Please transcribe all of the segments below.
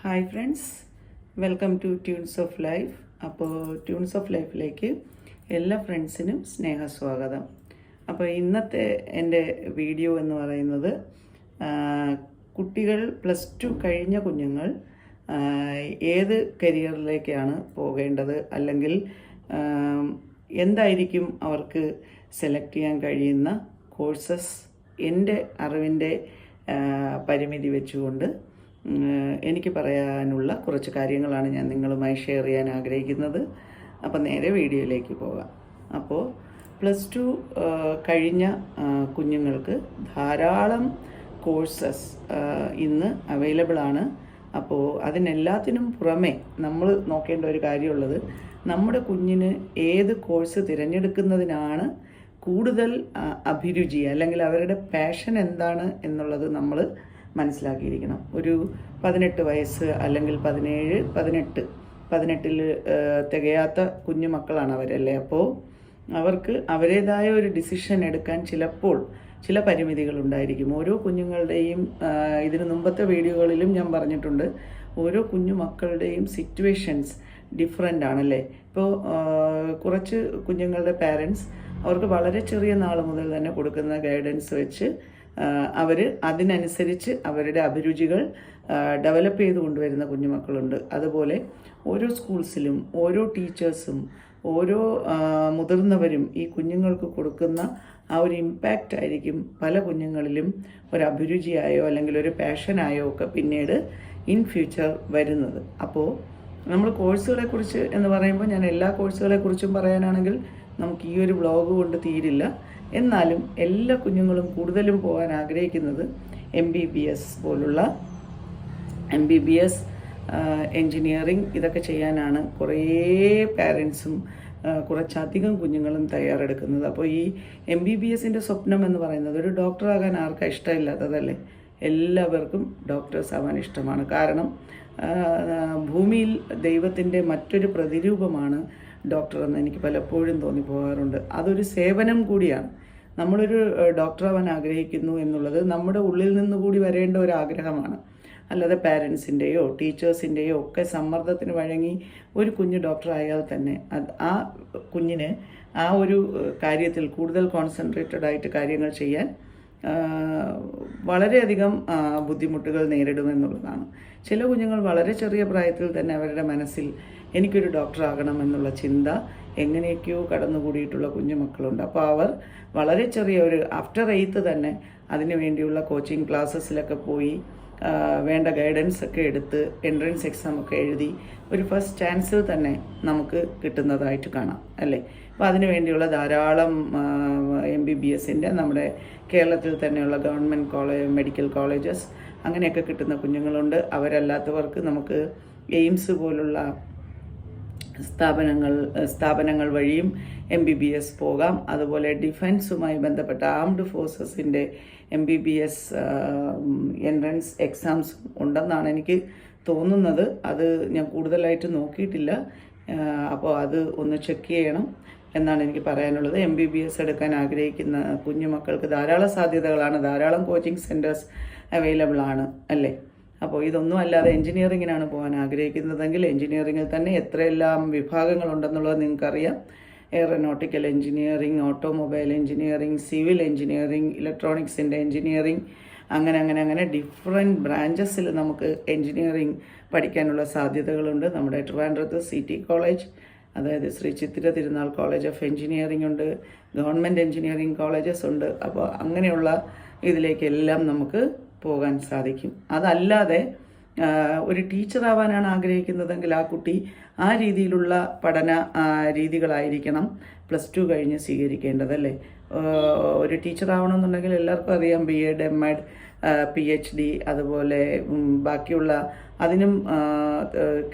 Hi friends, welcome to tunes of life. അപ്പോൾ tunes of ലൈഫിലേക്ക് എല്ലാ ഫ്രണ്ട്സിനും സ്നേഹസ്വാഗതം. അപ്പോൾ ഇന്നത്തെ എൻ്റെ വീഡിയോ എന്ന് പറയുന്നത് കുട്ടികൾ +2 കഴിഞ്ഞ കുഞ്ഞുങ്ങൾ ഏത് കരിയറിലേക്കാണ് പോകേണ്ടത്, അല്ലെങ്കിൽ എന്തായിരിക്കും അവർക്ക് സെലക്ട് ചെയ്യാൻ കഴിയുന്ന കോഴ്സസ്, എൻ്റെ അറിവിൻ്റെ പരിമിതി വെച്ചുകൊണ്ട് എനിക്ക് പറയാനുള്ള കുറച്ച് കാര്യങ്ങളാണ് ഞാൻ നിങ്ങളുമായി ഷെയർ ചെയ്യാൻ ആഗ്രഹിക്കുന്നത്. അപ്പോൾ നേരെ വീഡിയോയിലേക്ക് പോകാം. അപ്പോൾ +2 കഴിഞ്ഞ കുഞ്ഞുങ്ങൾക്ക് ധാരാളം കോഴ്സസ് ഇന്ന് അവൈലബിൾ ആണ്. അപ്പോൾ അതിനെല്ലാത്തിനും പുറമെ നമ്മൾ നോക്കേണ്ട ഒരു കാര്യമുള്ളത്, നമ്മുടെ കുഞ്ഞിന് ഏത് കോഴ്സ് തിരഞ്ഞെടുക്കുന്നതിനാണ് കൂടുതൽ അഭിരുചി, അല്ലെങ്കിൽ അവരുടെ പാഷൻ എന്താണ് എന്നുള്ളത് നമ്മൾ മനസ്സിലാക്കിയിരിക്കണം. ഒരു 18 വയസ്സ് അല്ലെങ്കിൽ 17, 18 തികയാത്ത കുഞ്ഞു മക്കളാണ് അവരല്ലേ. അപ്പോൾ അവർക്ക് അവരുടേതായ ഒരു ഡിസിഷൻ എടുക്കാൻ ചിലപ്പോൾ ചില പരിമിതികൾ ഉണ്ടായിരിക്കും. ഓരോ കുഞ്ഞുങ്ങളുടെയും ഇതിന് മുമ്പത്തെ വീഡിയോകളിലും ഞാൻ പറഞ്ഞിട്ടുണ്ട്, ഓരോ കുഞ്ഞു മക്കളുടെയും സിറ്റുവേഷൻസ് ഡിഫറെൻ്റ് ആണല്ലേ. ഇപ്പോൾ കുറച്ച് കുഞ്ഞുങ്ങളുടെ പാരൻസ് അവർക്ക് വളരെ ചെറിയ നാൾ മുതൽ തന്നെ കൊടുക്കുന്ന ഗൈഡൻസ് വെച്ച് അവർ അതിനനുസരിച്ച് അവരുടെ അഭിരുചികൾ ഡെവലപ്പ് ചെയ്ത് കൊണ്ടുവരുന്ന കുഞ്ഞുമക്കളുണ്ട്. അതുപോലെ ഓരോ സ്കൂൾസിലും ഓരോ ടീച്ചേഴ്സും ഓരോ മുതിർന്നവരും ഈ കുഞ്ഞുങ്ങൾക്ക് കൊടുക്കുന്ന ആ ഒരു ഇമ്പാക്റ്റ് ആയിരിക്കും പല കുഞ്ഞുങ്ങളിലും ഒരു അഭിരുചിയായോ അല്ലെങ്കിൽ ഒരു പാഷനായോ ഒക്കെ പിന്നീട് ഇൻ ഫ്യൂച്ചർ വരുന്നത്. അപ്പോൾ നമ്മൾ കോഴ്സുകളെക്കുറിച്ച് എന്ന് പറയുമ്പോൾ ഞാൻ എല്ലാ കോഴ്സുകളെക്കുറിച്ചും പറയാനാണെങ്കിൽ നമുക്ക് ഈ ഒരു വ്ളോഗ് കൊണ്ട് തീരില്ല. എന്നാലും എല്ലാ കുഞ്ഞുങ്ങളും കൂടുതലും പോകാൻ ആഗ്രഹിക്കുന്നത് MBBS പോലുള്ള MBBS എൻജിനീയറിങ് ഇതൊക്കെ ചെയ്യാനാണ് കുറേ പാരൻസും കുറച്ചധികം കുഞ്ഞുങ്ങളും തയ്യാറെടുക്കുന്നത്. അപ്പോൾ ഈ MBBSൻ്റെ സ്വപ്നം എന്ന് പറയുന്നത്, ഒരു ഡോക്ടറാകാൻ ആർക്കാണ് ഇഷ്ടമില്ലാത്തതല്ലേ? എല്ലാവർക്കും ഡോക്ടേഴ്സ് ആവാൻ ഇഷ്ടമാണ്. കാരണം ഭൂമിയിൽ ദൈവത്തിൻ്റെ മറ്റൊരു പ്രതിരൂപമാണ് ഡോക്ടർ എന്ന് എനിക്ക് പലപ്പോഴും തോന്നിപ്പോകാറുണ്ട്. അതൊരു സേവനം കൂടിയാണ്. നമ്മളൊരു ഡോക്ടറാവാൻ ആഗ്രഹിക്കുന്നു എന്നുള്ളത് നമ്മുടെ ഉള്ളിൽ നിന്ന് കൂടി വരേണ്ട ഒരു ആഗ്രഹമാണ്. അല്ലാതെ പാരൻസിൻ്റെയോ ടീച്ചേഴ്സിൻ്റെയോ ഒക്കെ സമ്മർദ്ദത്തിന് വഴങ്ങി ഒരു കുഞ്ഞ് ഡോക്ടറായാൽ തന്നെ ആ കുഞ്ഞിന് ആ ഒരു കാര്യത്തിൽ കൂടുതൽ കോൺസെൻട്രേറ്റഡ് ആയിട്ട് കാര്യങ്ങൾ ചെയ്യാൻ വളരെയധികം ബുദ്ധിമുട്ടുകൾ നേരിടുമെന്നുള്ളതാണ്. ചില കുഞ്ഞുങ്ങൾ വളരെ ചെറിയ പ്രായത്തിൽ തന്നെ അവരുടെ മനസ്സിൽ എനിക്കൊരു ഡോക്ടറാകണം എന്നുള്ള ചിന്ത എങ്ങനെയൊക്കെയോ കടന്നുകൂടിയിട്ടുള്ള കുഞ്ഞുമക്കളുണ്ട്. അപ്പോൾ അവർ വളരെ ചെറിയ ഒരു ആഫ്റ്റർ 8th തന്നെ അതിനു വേണ്ടിയുള്ള കോച്ചിങ് ക്ലാസ്സസിലൊക്കെ പോയി വേണ്ട ഗൈഡൻസ് ഒക്കെ എടുത്ത് എൻട്രൻസ് എക്സാം ഒക്കെ എഴുതി ഒരു ഫസ്റ്റ് ചാൻസിൽ തന്നെ നമുക്ക് കിട്ടുന്നതായിട്ട് കാണാം അല്ലേ. അപ്പോൾ അതിനു വേണ്ടിയുള്ള ധാരാളം MBBSൻ്റെ നമ്മുടെ കേരളത്തിൽ തന്നെയുള്ള ഗവൺമെൻറ് മെഡിക്കൽ കോളേജസ് അങ്ങനെയൊക്കെ കിട്ടുന്ന കുഞ്ഞുങ്ങളുണ്ട്. അവരല്ലാത്തവർക്ക് നമുക്ക് എയിംസ് പോലുള്ള സ്ഥാപനങ്ങൾ വഴിയും MBBS പോകാം. അതുപോലെ ഡിഫൻസുമായി ബന്ധപ്പെട്ട ആംഡ് ഫോഴ്സസിൻ്റെ MBBS എൻട്രൻസ് എക്സാംസ് ഉണ്ടെന്നാണ് എനിക്ക് തോന്നുന്നത്. അത് ഞാൻ കൂടുതലായിട്ട് നോക്കിയിട്ടില്ല. അപ്പോൾ അത് ഒന്ന് ചെക്ക് ചെയ്യണം എന്നാണ് എനിക്ക് പറയാനുള്ളത്. MBBS എടുക്കാൻ ആഗ്രഹിക്കുന്ന കുഞ്ഞുമക്കൾക്ക് ധാരാളം സാധ്യതകളാണ്, ധാരാളം കോച്ചിങ് സെൻറ്റേഴ്സ് അവൈലബിൾ ആണ് അല്ലേ. അപ്പോൾ ഇതൊന്നും അല്ലാതെ എൻജിനീയറിങ്ങിനാണ് പോകാൻ ആഗ്രഹിക്കുന്നതെങ്കിൽ എൻജിനീയറിങ്ങിൽ തന്നെ എത്രയെല്ലാം വിഭാഗങ്ങളുണ്ടെന്നുള്ളത് നിങ്ങൾക്കറിയാം. Aeronautical engineering, automobile engineering, civil engineering, ഇലക്ട്രോണിക്സിൻ്റെ എൻജിനീയറിങ്, അങ്ങനെ ഡിഫറെൻറ്റ് ബ്രാഞ്ചസിൽ നമുക്ക് എൻജിനീയറിങ് പഠിക്കാനുള്ള സാധ്യതകളുണ്ട്. നമ്മുടെ ട്രിവാൻഡ്രത്ത് CT കോളേജ്, അതായത് Shri Chithira Thirunal college of engineering ഉണ്ട്, ഗവൺമെൻറ് എൻജിനീയറിംഗ് കോളേജസ് ഉണ്ട്. അപ്പോൾ അങ്ങനെയുള്ള ഇതിലേക്കെല്ലാം നമുക്ക് പോകാൻ സാധിക്കും. അതല്ലാതെ ഒരു ടീച്ചറാവാനാണ് ആഗ്രഹിക്കുന്നതെങ്കിൽ ആ കുട്ടി ആ രീതിയിലുള്ള പഠന രീതികളായിരിക്കണം +2 കഴിഞ്ഞ് സ്വീകരിക്കേണ്ടതല്ലേ. ഒരു ടീച്ചറാവണമെന്നുണ്ടെങ്കിൽ എല്ലാവർക്കും അറിയാം, B.Ed, M.Ed, PhD, അതുപോലെ ബാക്കിയുള്ള അതിനും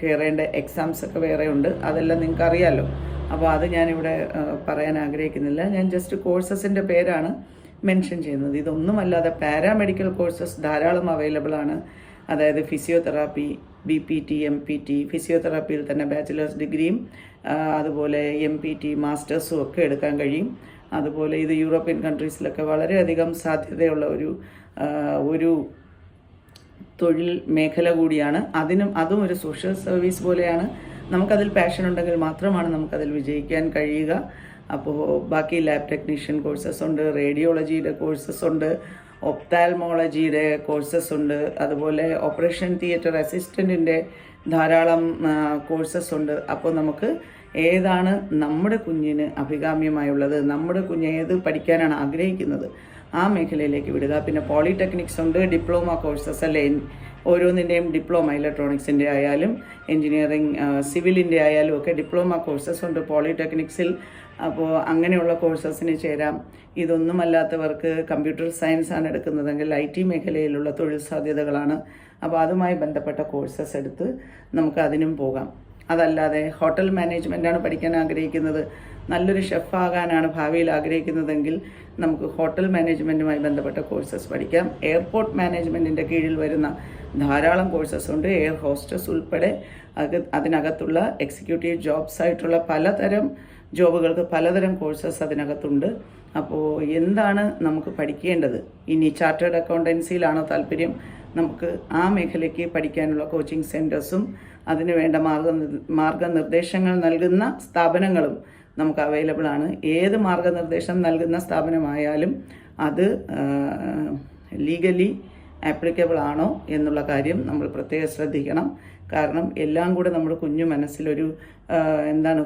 കയറേണ്ട എക്സാംസ് ഒക്കെ വേറെ ഉണ്ട്. അതെല്ലാം നിങ്ങൾക്ക് അറിയാമല്ലോ. അപ്പോൾ അത് ഞാനിവിടെ പറയാൻ ആഗ്രഹിക്കുന്നില്ല. ഞാൻ ജസ്റ്റ് കോഴ്സസിൻ്റെ പേരാണ് മെൻഷൻ ചെയ്യുന്നത്. ഇതൊന്നുമല്ലാതെ പാരാമെഡിക്കൽ കോഴ്സസ് ധാരാളം അവൈലബിൾ ആണ്. അതായത് ഫിസിയോതെറാപ്പി, BPT, MPT, ഫിസിയോതെറാപ്പിയിൽ തന്നെ ബാച്ചിലേഴ്സ് ഡിഗ്രിയും അതുപോലെ MPT മാസ്റ്റേഴ്സും ഒക്കെ എടുക്കാൻ കഴിയും. അതുപോലെ ഇത് യൂറോപ്യൻ കൺട്രീസിലൊക്കെ വളരെയധികം സാധ്യതയുള്ള ഒരു തൊഴിൽ മേഖല കൂടിയാണ്. അതും ഒരു സോഷ്യൽ സർവീസ് പോലെയാണ്. നമുക്കതിൽ പാഷൻ ഉണ്ടെങ്കിൽ മാത്രമാണ് നമുക്കതിൽ വിജയിക്കാൻ കഴിയുക. അപ്പോൾ ബാക്കി ലാബ് ടെക്നീഷ്യൻ കോഴ്സസ് ഉണ്ട്, റേഡിയോളജിയുടെ കോഴ്സസ് ഉണ്ട്, ഒപ്താൽമോളജിയുടെ കോഴ്സസ് ഉണ്ട്, അതുപോലെ ഓപ്പറേഷൻ തിയേറ്റർ അസിസ്റ്റൻറ്റിൻ്റെ ധാരാളം കോഴ്സസ് ഉണ്ട്. അപ്പോൾ നമുക്ക് ഏതാണ് നമ്മുടെ കുഞ്ഞിന് അഭികാമ്യമായുള്ളത്, നമ്മുടെ കുഞ്ഞ് ഏത് പഠിക്കാനാണ് ആഗ്രഹിക്കുന്നത്, ആ മേഖലയിലേക്ക് വിടുക. പിന്നെ പോളിടെക്നിക്സ് ഉണ്ട്, ഡിപ്ലോമ കോഴ്സസ് അല്ലേ, ഓരോന്നിൻ്റെയും ഡിപ്ലോമ, ഇലക്ട്രോണിക്സിൻ്റെ ആയാലും എൻജിനീയറിംഗ് സിവിലിൻ്റെ ആയാലും ഒക്കെ ഡിപ്ലോമ കോഴ്സസ് ഉണ്ട് പോളിടെക്നിക്സിൽ. അപ്പോൾ അങ്ങനെയുള്ള കോഴ്സസിന് ചേരാം. ഇതൊന്നുമല്ലാത്തവർക്ക് കമ്പ്യൂട്ടർ സയൻസ് ആണ് എടുക്കുന്നതെങ്കിൽ IT മേഖലയിലുള്ള തൊഴിൽ സാധ്യതകളാണ്. അപ്പോൾ അതുമായി ബന്ധപ്പെട്ട കോഴ്സസ് എടുത്ത് നമുക്ക് അതിനും പോകാം. അതല്ലാതെ ഹോട്ടൽ മാനേജ്മെൻറ്റാണ് പഠിക്കാൻ ആഗ്രഹിക്കുന്നത്, നല്ലൊരു ഷെഫാകാനാണ് ഭാവിയിൽ ആഗ്രഹിക്കുന്നതെങ്കിൽ നമുക്ക് ഹോട്ടൽ മാനേജ്മെൻറ്റുമായി ബന്ധപ്പെട്ട കോഴ്സസ് പഠിക്കാം. എയർപോർട്ട് മാനേജ്മെൻറ്റിൻ്റെ കീഴിൽ വരുന്ന ധാരാളം കോഴ്സസ് ഉണ്ട്, എയർ ഹോസ്റ്റസ് ഉൾപ്പെടെ. അതിനകത്തുള്ള എക്സിക്യൂട്ടീവ് ജോബ്സ് ആയിട്ടുള്ള പലതരം ജോബുകൾക്ക് പലതരം കോഴ്സസ് അതിനകത്തുണ്ട്. അപ്പോൾ എന്താണ് നമുക്ക് പഠിക്കേണ്ടത്? ഇനി ചാർട്ടേഡ് അക്കൗണ്ടൻസിയിലാണോ താല്പര്യം, നമുക്ക് ആ മേഖലയ്ക്ക് പഠിക്കാനുള്ള കോച്ചിങ് സെൻറ്റേഴ്സും അതിന് വേണ്ട മാർഗനിർദ്ദേശങ്ങൾ നൽകുന്ന സ്ഥാപനങ്ങളും നമുക്ക് അവൈലബിൾ ആണ്. ഏത് മാർഗനിർദ്ദേശം നൽകുന്ന സ്ഥാപനമായാലും അത് ലീഗലി ആപ്ലിക്കബിൾ ആണോ എന്നുള്ള കാര്യം നമ്മൾ പ്രത്യേകം ശ്രദ്ധിക്കണം. കാരണം എല്ലാം കൂടെ നമ്മുടെ കുഞ്ഞു മനസ്സിലൊരു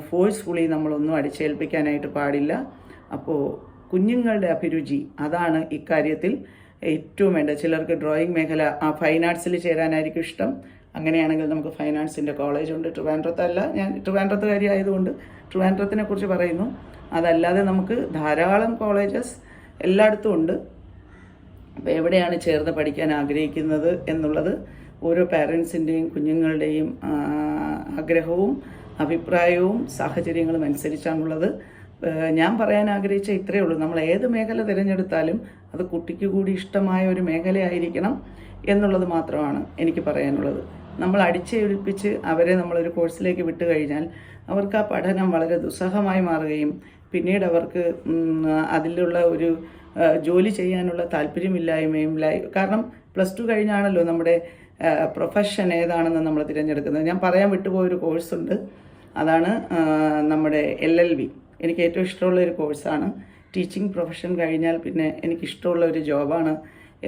ഫോഴ്സ്ഫുള്ളി നമ്മളൊന്നും അടിച്ചേൽപ്പിക്കാനായിട്ട് പാടില്ല. അപ്പോൾ കുഞ്ഞുങ്ങളുടെ അഭിരുചി അതാണ് ഇക്കാര്യത്തിൽ ഏറ്റവും വേണ്ടത്. ചിലർക്ക് ഡ്രോയിങ് മേഖല, ഫൈൻ ആർട്സിൽ ചേരാനായിരിക്കും ഇഷ്ടം. അങ്ങനെയാണെങ്കിൽ നമുക്ക് ഫൈൻ ആർട്സിൻ്റെ കോളേജുണ്ട്. ട്രിവാൻഡ്രത്തല്ല, ഞാൻ ട്രിവാൻഡ്രത്തുകാരി ആയതുകൊണ്ട് ട്രിവാൻഡ്രത്തിനെ കുറിച്ച് പറയുന്നു. അതല്ലാതെ നമുക്ക് ധാരാളം കോളേജസ് എല്ലായിടത്തും ഉണ്ട്. അപ്പോൾ എവിടെയാണ് ചേർന്ന് പഠിക്കാൻ ആഗ്രഹിക്കുന്നത് എന്നുള്ളത് ഓരോ പാരൻസിൻ്റെയും കുഞ്ഞുങ്ങളുടെയും ആഗ്രഹവും അഭിപ്രായവും സാഹചര്യങ്ങളും അനുസരിച്ചാണുള്ളത്. ഞാൻ പറയാൻ ആഗ്രഹിച്ച ഇത്രയേ ഉള്ളൂ. നമ്മൾ ഏത് മേഖല തിരഞ്ഞെടുത്താലും അത് കുട്ടിക്ക് കൂടി ഇഷ്ടമായ ഒരു മേഖലയായിരിക്കണം എന്നുള്ളത് മാത്രമാണ് എനിക്ക് പറയാനുള്ളത്. നമ്മൾ അടിച്ചേൽപ്പിച്ച് അവരെ നമ്മളൊരു കോഴ്സിലേക്ക് വിട്ടു കഴിഞ്ഞാൽ അവർക്ക് ആ പഠനം വളരെ ദുസ്സഹമായി മാറുകയും പിന്നീട് അവർക്ക് അതിലുള്ള ഒരു ജോലി ചെയ്യാനുള്ള താല്പര്യമില്ലായ്മയും, കാരണം +2 കഴിഞ്ഞാണല്ലോ നമ്മുടെ പ്രൊഫഷൻ ഏതാണെന്ന് നമ്മൾ തിരഞ്ഞെടുക്കുന്നത്. ഞാൻ പറയാൻ വിട്ടുപോയൊരു കോഴ്സുണ്ട്, അതാണ് നമ്മുടെ LLB. എനിക്ക് ഏറ്റവും ഇഷ്ടമുള്ള ഒരു കോഴ്സാണ്. ടീച്ചിങ് പ്രൊഫഷൻ കഴിഞ്ഞാൽ പിന്നെ എനിക്കിഷ്ടമുള്ള ഒരു ജോബാണ്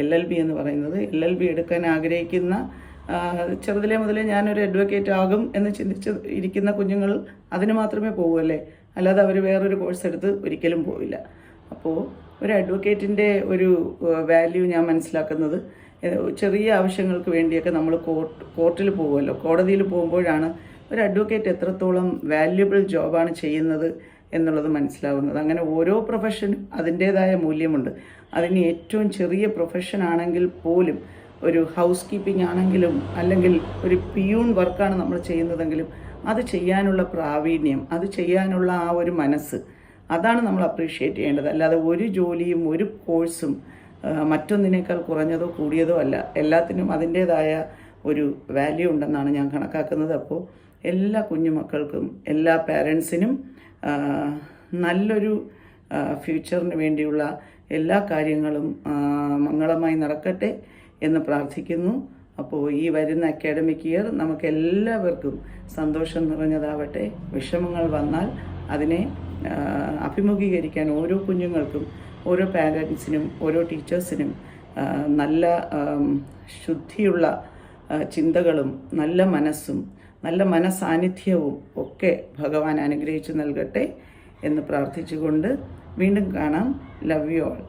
LLB എന്ന് പറയുന്നത്. LLB എടുക്കാൻ ആഗ്രഹിക്കുന്ന, ചെറുതിലേ മുതലേ ഞാനൊരു അഡ്വക്കേറ്റ് ആകും എന്ന് ചിന്തിച്ച് ഇരിക്കുന്ന കുഞ്ഞുങ്ങൾ അതിന് മാത്രമേ പോവുമല്ലേ, അല്ലാതെ അവർ വേറൊരു കോഴ്സ് എടുത്ത് ഒരിക്കലും പോവില്ല. അപ്പോൾ ഒരു അഡ്വക്കേറ്റിൻ്റെ ഒരു വാല്യൂ ഞാൻ മനസ്സിലാക്കുന്നത്, ചെറിയ ആവശ്യങ്ങൾക്ക് വേണ്ടിയൊക്കെ നമ്മൾ കോർട്ടിൽ പോകുമല്ലോ, കോടതിയിൽ പോകുമ്പോഴാണ് ഒരു അഡ്വക്കേറ്റ് എത്രത്തോളം വാല്യുബിൾ ജോബാണ് ചെയ്യുന്നത് എന്നുള്ളത് മനസ്സിലാവുന്നത്. അങ്ങനെ ഓരോ പ്രൊഫഷനും അതിൻ്റേതായ മൂല്യമുണ്ട്. അതിന് ഏറ്റവും ചെറിയ പ്രൊഫഷൻ ആണെങ്കിൽ പോലും, ഒരു ഹൗസ് കീപ്പിംഗ് ആണെങ്കിലും അല്ലെങ്കിൽ ഒരു പിയൂൺ വർക്കാണ് നമ്മൾ ചെയ്യുന്നതെങ്കിലും അത് ചെയ്യാനുള്ള പ്രാവീണ്യം, അത് ചെയ്യാനുള്ള ആ ഒരു മനസ്സ്, അതാണ് നമ്മൾ അപ്രീഷിയേറ്റ് ചെയ്യേണ്ടത്. അല്ലാതെ ഒരു ജോലിയും ഒരു കോഴ്സും മറ്റൊന്നിനേക്കാൾ കുറഞ്ഞതോ കൂടിയതോ അല്ല. എല്ലാത്തിനും അതിൻ്റേതായ ഒരു വാല്യൂ ഉണ്ടെന്നാണ് ഞാൻ കണക്കാക്കുന്നത്. അപ്പോൾ എല്ലാ കുഞ്ഞുമക്കൾക്കും എല്ലാ പാരൻസിനും നല്ലൊരു ഫ്യൂച്ചറിന് വേണ്ടിയുള്ള എല്ലാ കാര്യങ്ങളും മംഗളമായി നടക്കട്ടെ എന്ന് പ്രാർത്ഥിക്കുന്നു. അപ്പോൾ ഈ വരുന്ന അക്കാഡമിക് ഇയർ നമുക്ക് എല്ലാവർക്കും സന്തോഷം നിറഞ്ഞതാവട്ടെ. വിഷമങ്ങൾ വന്നാൽ അതിനെ അഭിമുഖീകരിക്കാൻ ഓരോ കുഞ്ഞുങ്ങൾക്കും, ഓരോ പാരൻസിനും, ഓരോ ടീച്ചേഴ്സിനും നല്ല ശുദ്ധിയുള്ള ചിന്തകളും നല്ല മനസ്സും നല്ല മനസാന്നിധ്യവും ഒക്കെ ഭഗവാൻ അനുഗ്രഹിച്ചു നൽകട്ടെ എന്ന് പ്രാർത്ഥിച്ചുകൊണ്ട് വീണ്ടും കാണാം. Love you all.